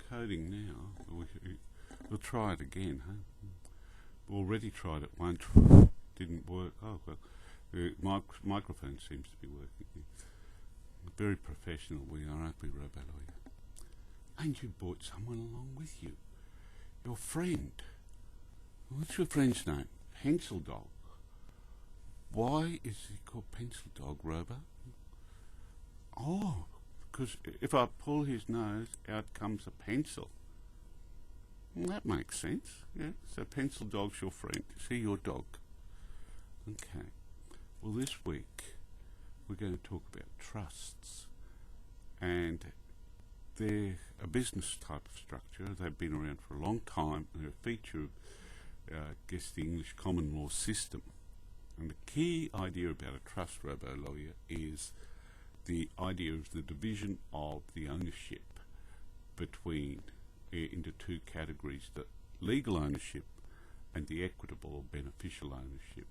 coding now. We'll try it again, huh? We already tried it once. Didn't work. Oh, well, the microphone seems to be working. Very professional we are, aren't we, Robaloya? And you brought someone along with you. Your friend. What's your friend's name? Pencil Dog. Why is he called Pencil Dog, Robo? Oh, because if I pull his nose, out comes a pencil. That makes sense, yeah. So Pencil Dog's your friend. Is he your dog? Okay. Well, this week we're going to talk about trusts. And they're a business type of structure. They've been around for a long time. They're a feature of, the English common law system. And the key idea about a trust, Robaloya, is the idea of the division of the ownership between into two categories, the legal ownership and the equitable or beneficial ownership.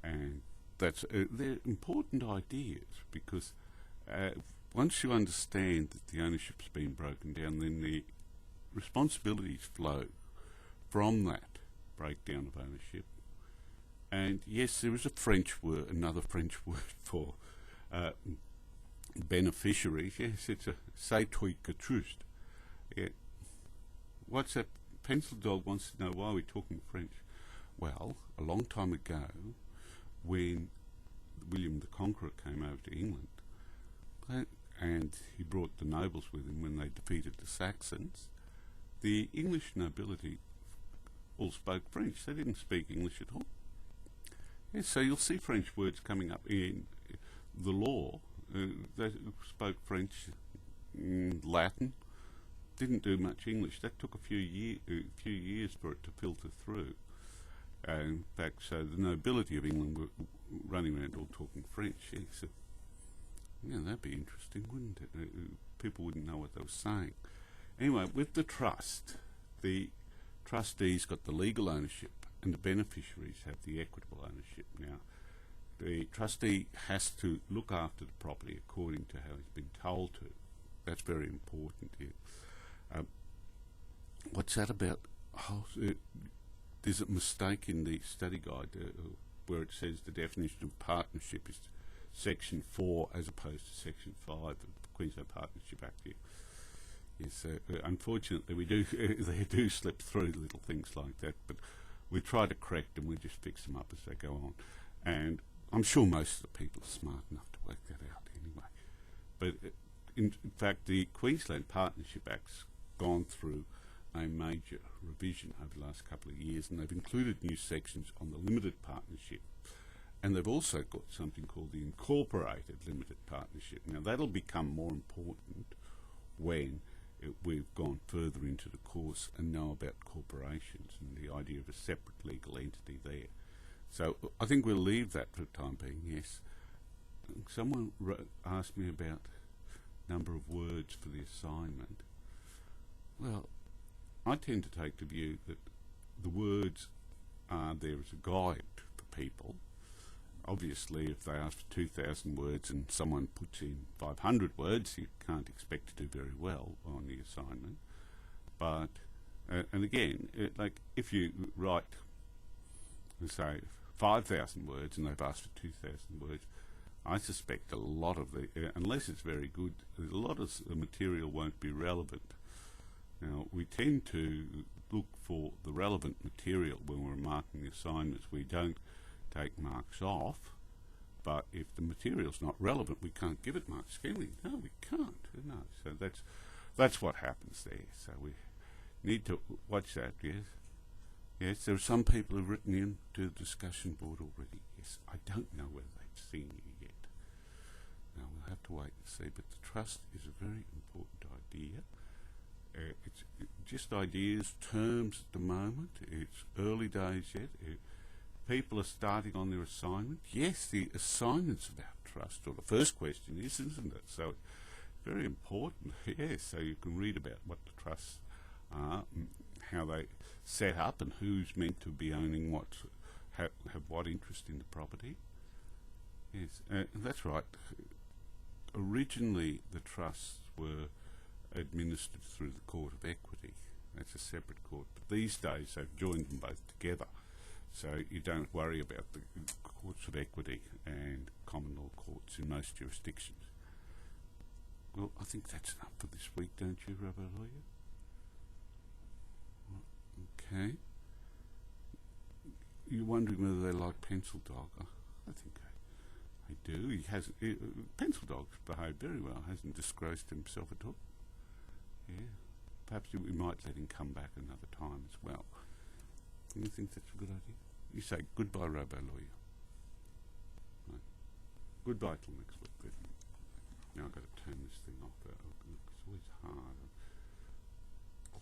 And that's they're important ideas because once you understand that the ownership's been broken down, then the responsibilities flow from that breakdown of ownership. And yes, there is a French word, another French word for beneficiaries. Yes, it's a c'est toi que trust. Yeah. What's that? Pencil Dog wants to know why we're talking French. Well, a long time ago, when William the Conqueror came over to England, and he brought the nobles with him when they defeated the Saxons, the English nobility all spoke French. They didn't speak English at all. Yeah, so you'll see French words coming up in the law. They spoke French, Latin, didn't do much English. That took a few years for it to filter through. In fact, so the nobility of England were running around all talking French. Yeah, so, yeah, that'd be interesting, wouldn't it? People wouldn't know what they were saying. Anyway, with the trust, the trustees got the legal ownership and the beneficiaries have the equitable ownership. Now, the trustee has to look after the property according to how he's been told to. That's very important here. What's that about? Oh, there's a mistake in the study guide where it says the definition of partnership is Section 4 as opposed to Section 5 of the Queensland Partnership Act here. Yes, unfortunately they do slip through little things like that, but we try to correct them, we just fix them up as they go on. And I'm sure most of the people are smart enough to work that out anyway. But in fact, the Queensland Partnership Act's gone through a major revision over the last couple of years, and they've included new sections on the limited partnership. And they've also got something called the incorporated limited partnership. Now that'll become more important when we've gone further into the course and know about corporations and the idea of a separate legal entity there. So I think we'll leave that for the time being, yes. Someone asked me about number of words for the assignment. Well, I tend to take the view that the words are there as a guide for people. Obviously, if they ask for 2,000 words and someone puts in 500 words, you can't expect to do very well on the assignment. But, and again, like if you write, say, 5,000 words and they've asked for 2,000 words, I suspect a lot of the, unless it's very good, a lot of the material won't be relevant. Now, we tend to look for the relevant material when we're marking the assignments. We don't take marks off, but if the material's not relevant, we can't give it marks, can we? No, we can't. No, so that's what happens there. So we need to watch that. Yes, yes. There are some people who've written in to the discussion board already. Yes, I don't know whether they've seen you yet. Now we'll have to wait and see. But the trust is a very important idea. It's just ideas, terms at the moment. It's early days yet. People are starting on their assignment. Yes, the assignment's about trust, or the first question is, isn't it? So it's very important. Yes, so you can read about what the trusts are, how they set up, and who's meant to be owning what, have what interest in the property. Yes, that's right. Originally, the trusts were administered through the Court of Equity. That's a separate court. But these days they've joined them both together, so you don't worry about the courts of equity and common law courts in most jurisdictions. Well, I think that's enough for this week, don't you, Rubber Lawyer? Okay. You're wondering whether they like Pencil Dog. I think they do. Pencil Dog's behaved very well, hasn't disgraced himself at all. Yeah. Perhaps we might let him come back another time as well. Do you think that's a good idea? You say goodbye, Robo Lawyer. Right. Goodbye till next week. Now I've got to turn this thing off. It's always hard.